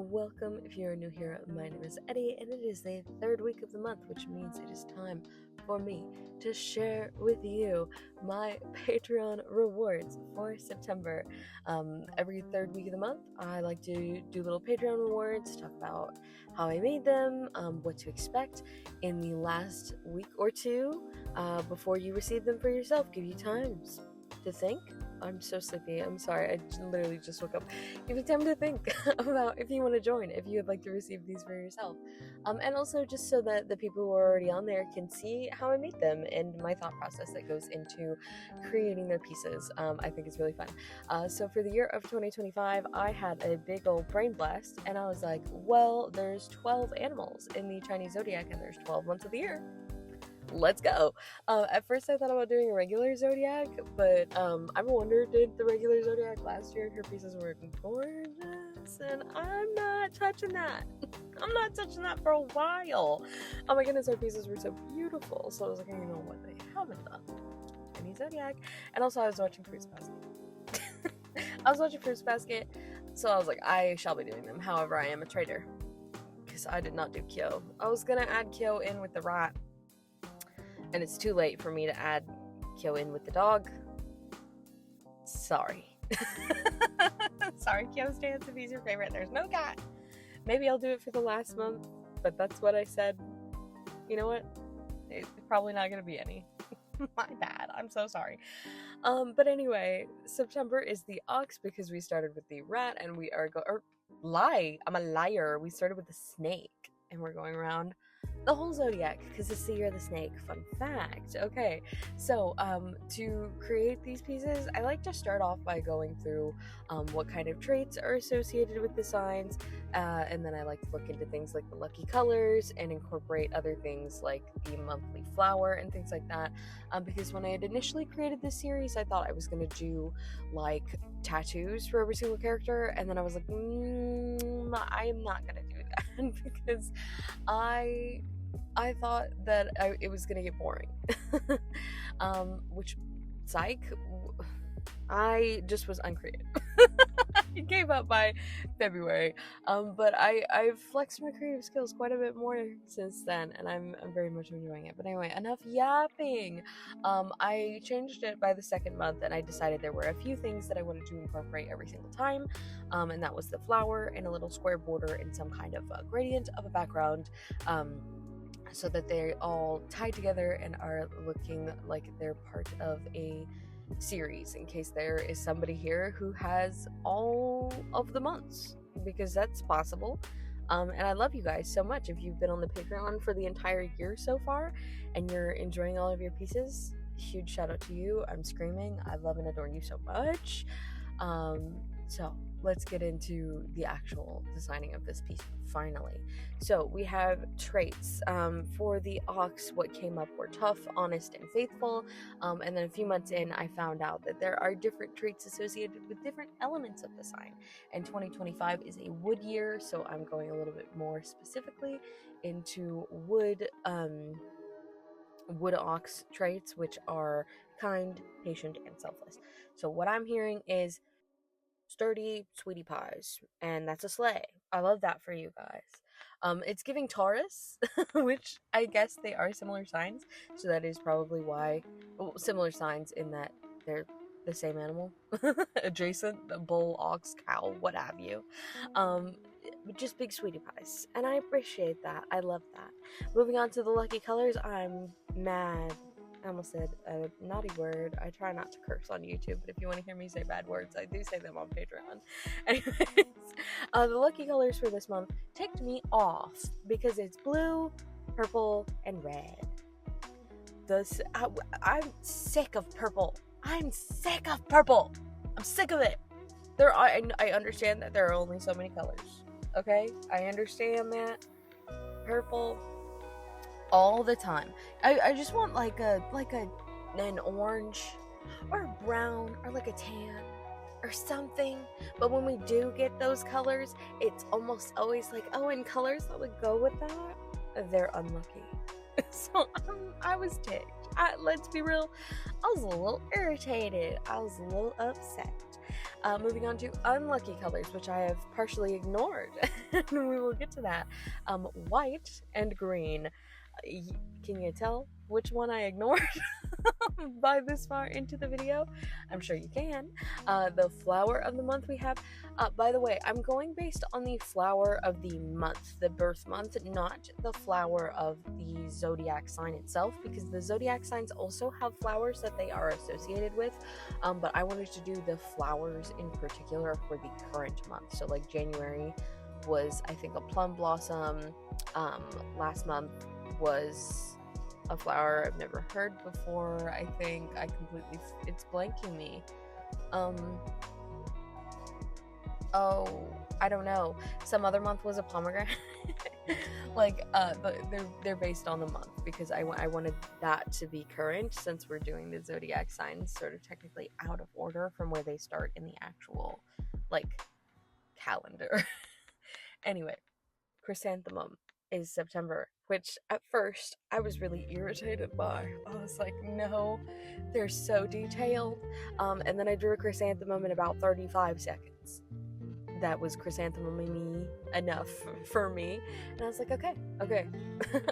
welcome. If you're new here, my name is Eddie, and it is the third week of the month, which means it is time for me to share with you my Patreon rewards for September. Every third week of the month, I like to do little Patreon rewards, talk about how I made them, what to expect in the last week or two before you receive them for yourself. Give you time to think. I'm so sleepy. I'm sorry. I literally just woke up. Give you time to think about if you want to join, if you would like to receive these for yourself. And also just so that the people who are already on there can see how I made them and my thought process that goes into creating their pieces. I think it's really fun. So for the year of 2025, I had a big old brain blast, and I was like, well, there's 12 animals in the Chinese zodiac, and there's 12 months of the year. Let's go. At first I thought about doing a regular zodiac, but I wonder, did the regular zodiac last year? Her pieces were gorgeous, and I'm not touching that. I'm not touching that for a while. Oh my goodness, her pieces were so beautiful. So I was like, you know what, they haven't done any zodiac. And also I was watching Fruits Basket. So I was like, I shall be doing them. However, I am a traitor, because I did not do Kyo. I was gonna add Kyo in with the rat, and it's too late for me to add Kyo in with the dog. Sorry. Sorry, Kyo's dance, if he's your favorite. There's no cat. Maybe I'll do it for the last month, but that's what I said. You know what? It's probably not gonna be any. My bad. I'm so sorry. But anyway, September is the ox because we started with the rat, and we are lie. I'm a liar. We started with the snake, and we're going around the whole zodiac because it's the year of the snake. Fun fact. Okay, so to create these pieces, I like to start off by going through what kind of traits are associated with the signs, and then I like to look into things like the lucky colors and incorporate other things like the monthly flower and things like that, because when I had initially created this series, I thought I was going to do like tattoos for every single character, and then I was like, I am not going to do that because I thought that it was gonna get boring. Which, psych, I just was uncreative. I gave up by February, but I've flexed my creative skills quite a bit more since then, and I'm very much enjoying it. But anyway, enough yapping. I changed it by the second month, and I decided there were a few things that I wanted to incorporate every single time, and that was the flower and a little square border and some kind of gradient of a background, so that they all tie together and are looking like they're part of a series, in case there is somebody here who has all of the months, because that's possible. And I love you guys so much. If you've been on the Patreon for the entire year so far and you're enjoying all of your pieces, huge shout out to you. I'm screaming. I love and adore you so much. So let's get into the actual designing of this piece finally. So we have traits. For the ox, what came up were tough, honest, and faithful. And then a few months in, I found out that there are different traits associated with different elements of the sign. And 2025 is a wood year, so I'm going a little bit more specifically into wood ox traits, which are kind, patient, and selfless. So what I'm hearing is sturdy sweetie pies, and that's a sleigh. I love that for you guys. It's giving Taurus, which I guess they are similar signs, so that is probably why. Well, similar signs in that they're the same animal, adjacent, the bull, ox, cow, what have you. Just big sweetie pies, and I appreciate that. I love that. Moving on to the lucky colors, I'm mad. I almost said a naughty word. I try not to curse on YouTube, but if you want to hear me say bad words, I do say them on Patreon. Anyways, the lucky colors for this month ticked me off because it's blue, purple, and red. I'm sick of purple. I'm sick of it. I understand that there are only so many colors. Okay? I understand that. Purple all the time. I just want like an orange or a brown or like a tan or something. But when we do get those colors, it's almost always like, oh, and colors that would go with that, they're unlucky. So I was ticked. Let's be real, I was a little irritated. I was a little upset. Moving on to unlucky colors, which I have partially ignored, and we will get to that. White and green. Can you tell which one I ignored by this far into the video? I'm sure you can. The flower of the month we have. By the way, I'm going based on the flower of the month, the birth month, not the flower of the zodiac sign itself, because the zodiac signs also have flowers that they are associated with, but I wanted to do the flowers in particular for the current month. So like January was, I think, a plum blossom. Last month was a flower I've never heard before. I think it's blanking me. Oh, I don't know. Some other month was a pomegranate. Like, they're based on the month, because I wanted that to be current, since we're doing the zodiac signs sort of technically out of order from where they start in the actual, like, calendar. Anyway, chrysanthemum is September, which at first I was really irritated by. I was like, no, they're so detailed. And then I drew a chrysanthemum in about 35 seconds. That was chrysanthemum enough for me. And I was like, okay,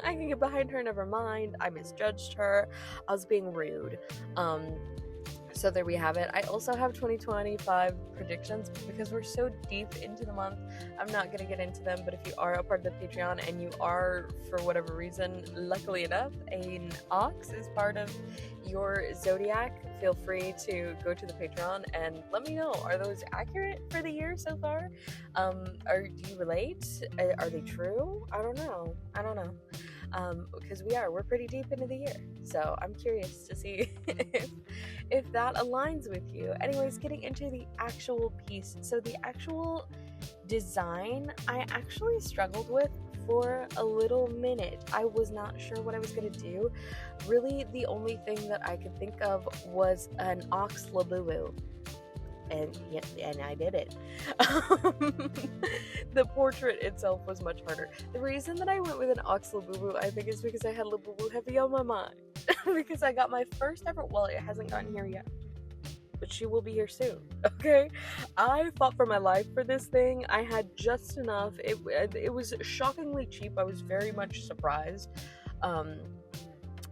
I can get behind her, never mind. I misjudged her. I was being rude. So there we have it. I also have 2025 predictions, because we're so deep into the month. I'm not going to get into them, but if you are a part of the Patreon and you are, for whatever reason, luckily enough, an ox is part of your zodiac, feel free to go to the Patreon and let me know. Are those accurate for the year so far? Do you relate? Are they true? I don't know. Because we're pretty deep into the year, so I'm curious to see if that aligns with you. Anyways, getting into the actual piece. So the actual design, I actually struggled with for a little minute. I was not sure what I was going to do. Really, the only thing that I could think of was an ox Labubu. And I did it. The portrait itself was much harder. The reason that I went with an ox Labubu, I think, is because I had Labubu heavy on my mind. Because I got my first ever, well, it hasn't gotten here yet, but she will be here soon, okay? I fought for my life for this thing. I had just enough. It was shockingly cheap. I was very much surprised.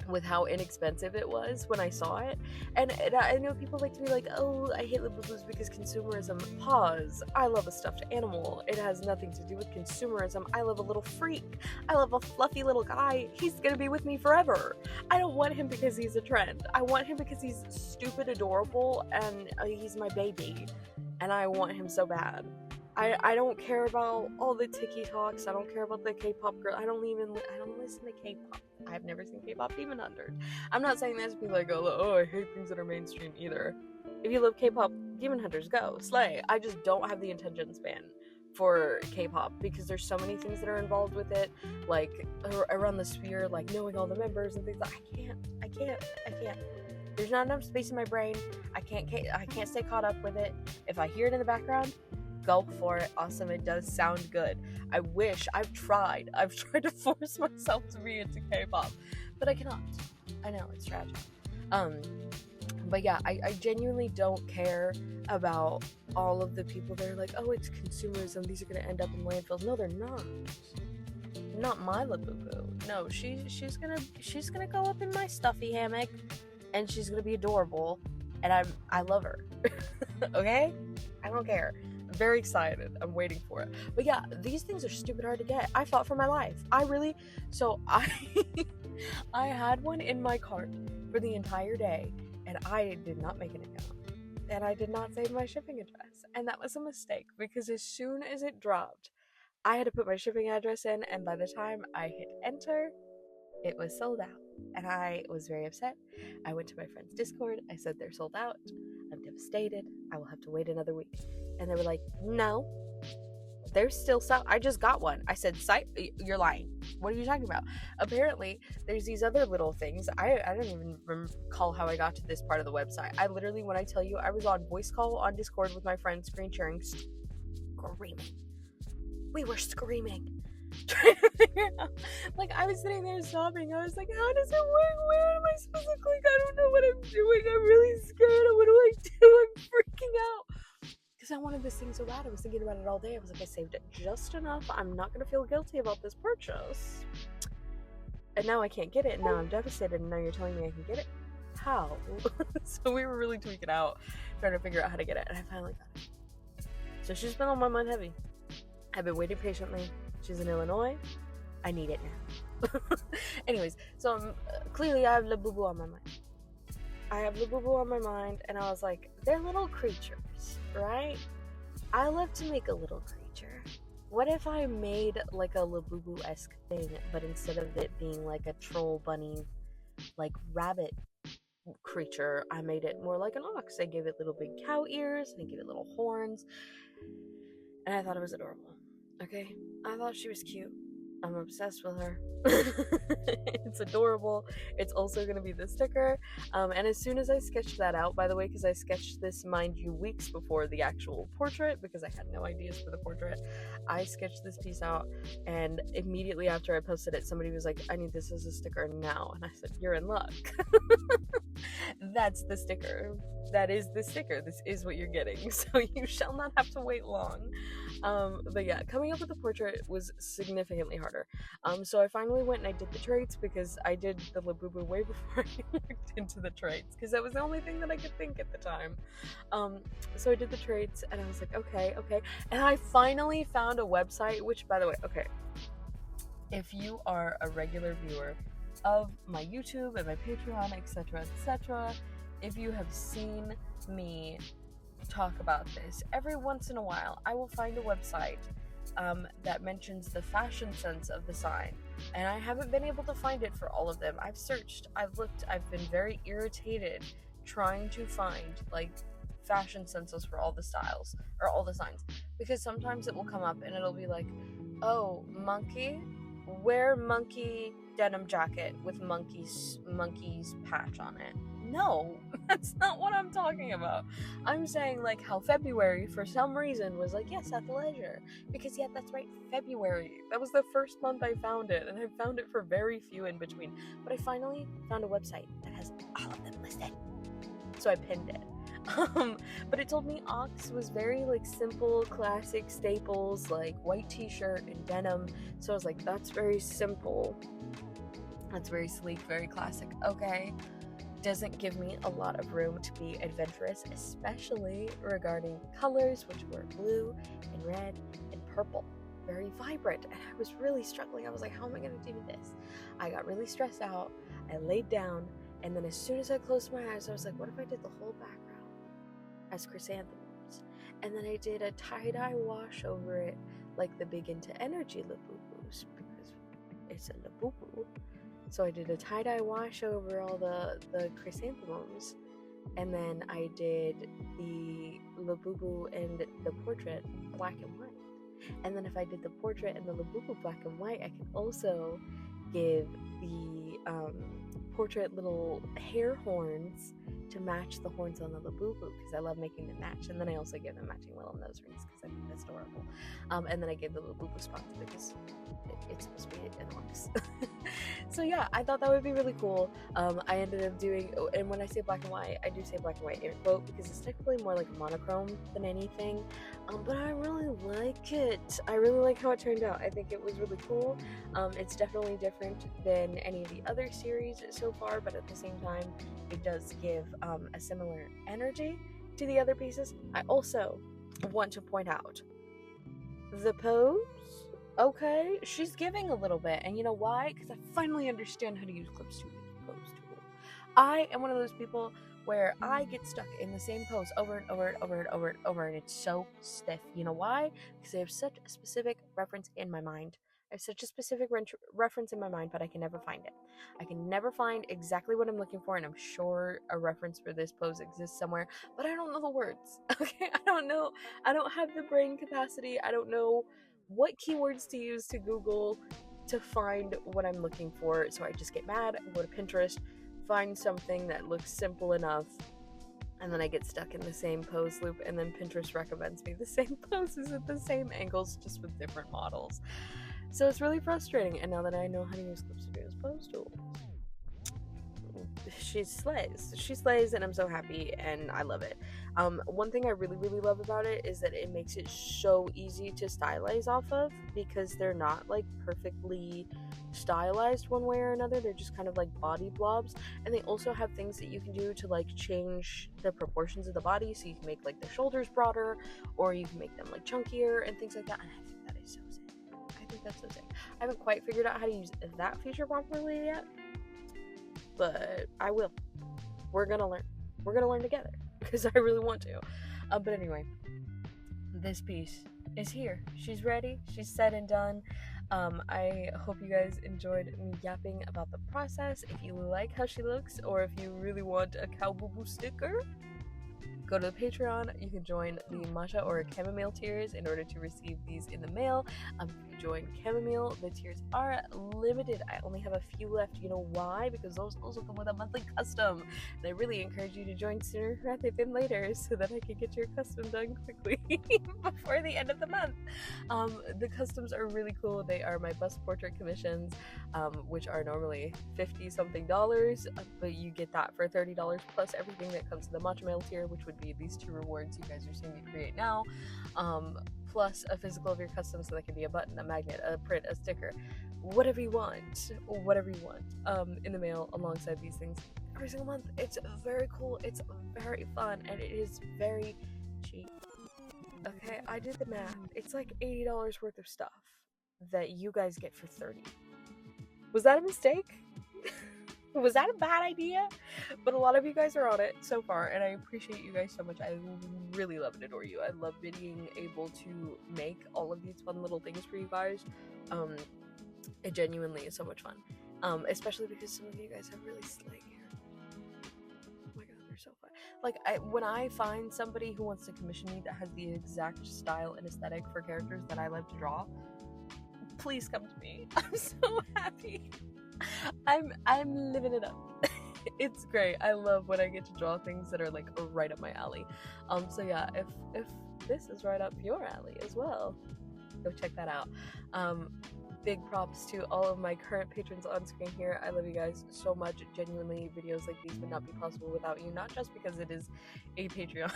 With how inexpensive it was when I saw it. And I know people like to be like, oh, I hate Labubus because consumerism. Pause. I love a stuffed animal. It has nothing to do with consumerism. I love a little freak. I love a fluffy little guy. He's gonna be with me forever. I don't want him because he's a trend. I want him because he's stupid adorable, and he's my baby. And I want him so bad. I don't care about all the TikToks. I don't care about the K-pop girl. I don't listen to K-pop. I've never seen K-pop Demon Hunters. I'm not saying that to be like, oh, I hate things that are mainstream either. If you love K-pop Demon Hunters, go slay. I just don't have the attention span for K-pop, because there's so many things that are involved with it, like around the sphere, like knowing all the members and things. I can't. There's not enough space in my brain. I can't stay caught up with it. If I hear it in the background, go for it. Awesome. It does sound good. I've tried to force myself to be into K-pop, but I cannot. I know, it's tragic. But yeah, I genuinely don't care about all of the people that are like, oh, it's consumerism, these are gonna end up in landfills. No, they're not. Not my Labubu. No, she's gonna go up in my stuffy hammock, and she's gonna be adorable, and I love her. Okay? I don't care. I'm very excited. I'm waiting for it. But yeah, these things are stupid hard to get. I fought for my life. I had one in my cart for the entire day, and I did not make an account. And I did not save my shipping address. And that was a mistake, because as soon as it dropped, I had to put my shipping address in, and by the time I hit enter, it was sold out. And I was very upset. I went to my friend's Discord. I said, they're sold out. I'm devastated. I will have to wait another week. And they were like, no, they're still sold. I just got one. I said, you're lying. What are you talking about? Apparently, there's these other little things. I don't even recall how I got to this part of the website. I literally, when I tell you, I was on voice call on Discord with my friend, screen sharing, screaming. We were screaming. Trying to figure out, like, I was sitting there sobbing. I was like, how does it work? Where am I supposed to click? I don't know what I'm doing. I'm really scared. What do I do? I'm freaking out. because I wanted this thing so bad. I was thinking about it all day. I was like, I saved it just enough. I'm not going to feel guilty about this purchase. And now I can't get it, and now I'm devastated, and now you're telling me I can get it? How? So we were really tweaking out, trying to figure out how to get it, and I finally got it. So she's been on my mind heavy. I've been waiting patiently. She's in Illinois. I need it now. Anyways, so clearly I have Labubu on my mind. And I was like, they're little creatures, right? I love to make a little creature. What if I made like a Labubu-esque thing, but instead of it being like a troll bunny, like rabbit creature, I made it more like an ox. I gave it little big cow ears, and I gave it little horns, and I thought it was adorable. Okay? I thought she was cute. I'm obsessed with her. It's adorable. It's also going to be the sticker. And as soon as I sketched that out, by the way, because I sketched this, mind you, weeks before the actual portrait, because I had no ideas for the portrait, I sketched this piece out, and immediately after I posted it, somebody was like, I need this as a sticker now. And I said, you're in luck. That's the sticker. That is the sticker. This is what you're getting. So you shall not have to wait long. But yeah, coming up with the portrait was significantly harder. So I finally went and I did the traits, because I did the Labubu way before I looked into the traits, because that was the only thing that I could think at the time. So I did the traits, and I was like, okay. And I finally found a website, which, by the way, okay, if you are a regular viewer of my YouTube and my Patreon, etc., if you have seen me talk about this, every once in a while I will find a website that mentions the fashion sense of the sign, and I haven't been able to find it for all of them. I've searched, I've looked, I've been very irritated trying to find like fashion senses for all the styles or all the signs, because sometimes it will come up and it'll be like, oh, monkey, wear monkey denim jacket with monkey's patch on it. No, that's not what I'm talking about. I'm saying like how February for some reason was like, yes, athleisure, because yeah, that's right, February, that was the first month I found it, and I found it for very few in between, but I finally found a website that has all of them listed, so I pinned it. But it told me ox was very like simple, classic staples, like white t-shirt and denim. So I was like, that's very simple, that's very sleek, very classic. Okay, doesn't give me a lot of room to be adventurous, especially regarding colors, which were blue and red and purple, very vibrant, and I was really struggling. I was like, how am I going to do this? I got really stressed out. I laid down, and then as soon as I closed my eyes, I was like, what if I did the whole background as chrysanthemums? And then I did a tie-dye wash over it, like the Big Into Energy Labubus, because it's a Labubu. So I did a tie-dye wash over all the chrysanthemums, and then I did the Labubu and the portrait black and white. And then if I did the portrait and the Labubu black and white, I could also give the portrait little hair horns to match the horns on the Labubu, because I love making them match. And then I also give them matching little nose rings, because I think that's adorable. And then I gave the Labubu spots, because it's supposed to be an ox. So yeah, I thought that would be really cool. I ended up doing, and when I say black and white, I do say black and white air quote, because it's technically more like a monochrome than anything. But I really like it. I really like how it turned out. I think it was really cool. It's definitely different than any of the other series so far, but at the same time, it does give a similar energy to the other pieces. I also want to point out the pose. Okay, she's giving a little bit, and you know why? Because I finally understand how to use Clip Studio's pose tool. I am one of those people where I get stuck in the same pose over and over and over and over and over, and it's so stiff. You know why? Because I have such a specific reference in my mind. I have such a specific reference in my mind, but I can never find it. I can never find exactly what I'm looking for, and I'm sure a reference for this pose exists somewhere, but I don't know the words. Okay, I don't know. I don't have the brain capacity. I don't know what keywords to use to Google to find what I'm looking for, so I just get mad, I go to Pinterest, find something that looks simple enough, and then I get stuck in the same pose loop, and then Pinterest recommends me the same poses at the same angles, just with different models. So it's really frustrating, and now that I know how to use Clip Studio's pose tool, she slays, and I'm so happy, and I love it. One thing I really love about it is that it makes it so easy to stylize off of, because they're not like perfectly stylized one way or another. They're just kind of like body blobs, and they also have things that you can do to like change the proportions of the body, so you can make like the shoulders broader, or you can make them like chunkier and things like that. And I think that is so sick. I think that's so sick. I haven't quite figured out how to use that feature properly yet, but I will. We're gonna learn together, because I really want to. But anyway, this piece is here. She's ready. She's said and done. I hope you guys enjoyed me yapping about the process. If you like how she looks, or if you really want a Labubu sticker, go to the Patreon. You can join the matcha or chamomile tiers in order to receive these in the mail. If you join chamomile, the tiers are limited. I only have a few left. You know why? Because those also come with a monthly custom. And I really encourage you to join sooner rather than later, so that I can get your custom done quickly before the end of the month. The customs are really cool. They are my bust portrait commissions, which are normally $50-something, but you get that for $30 plus everything that comes to the matcha mail tier, which would be these 2 rewards you guys are seeing me create now, plus a physical of your custom, so that can be a button, a magnet, a print, a sticker, whatever you want, in the mail alongside these things every single month. It's very cool, it's very fun, and it is very cheap. Okay, I did the math. It's like $80 worth of stuff that you guys get for $30. Was that a mistake? Was that a bad idea? But a lot of you guys are on it so far, and I appreciate you guys so much. I really love and adore you. I love being able to make all of these fun little things for you guys. It genuinely is so much fun. Especially because some of you guys have really slick hair. Oh my god, they're so fun. Like, when I find somebody who wants to commission me that has the exact style and aesthetic for characters that I love to draw, please come to me. I'm so happy. I'm living it up. It's great. I love when I get to draw things that are like right up my alley. So yeah, if this is right up your alley as well, go check that out. Big props to all of my current patrons on screen here. I love you guys so much. Genuinely, videos like these would not be possible without you, not just because it is a Patreon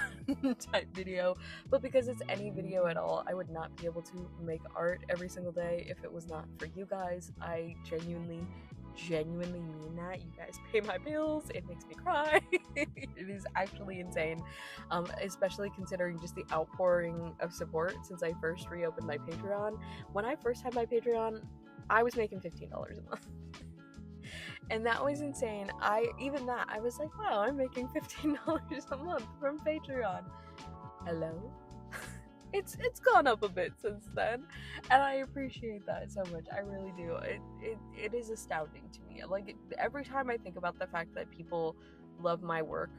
type video, but because it's any video at all. I would not be able to make art every single day if it was not for you guys. I genuinely mean that. You guys pay my bills. It makes me cry. It is actually insane, especially considering just the outpouring of support since I first reopened my Patreon. When I first had my Patreon, I was making $15 a month. And that was insane. I was like, wow, I'm making $15 a month from Patreon. Hello? It's gone up a bit since then, and I appreciate that so much. I really do. It is astounding to me. Like, every time I think about the fact that people love my work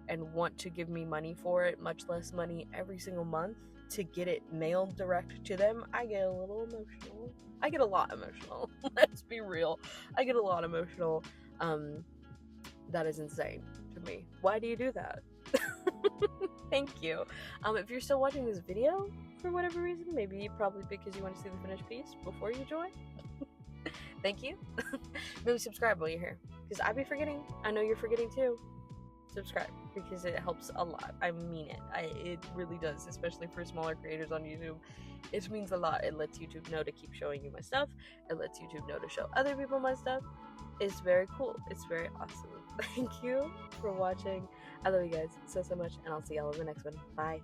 and want to give me money for it, much less money every single month to get it mailed direct to them, I get a little emotional. I get a lot emotional. Let's be real. I get a lot emotional. That is insane to me. Why do you do that? Thank you. If you're still watching this video for whatever reason, maybe probably because you want to see the finished piece before you join, thank you. Maybe subscribe while you're here, because I be forgetting. I know you're forgetting too. Subscribe, because it helps a lot. I mean it. It really does, especially for smaller creators on YouTube. It means a lot. It lets YouTube know to keep showing you my stuff. It lets YouTube know to show other people my stuff. It's very cool. It's very awesome. Thank you for watching. I love you guys so much, and I'll see y'all in the next one. Bye.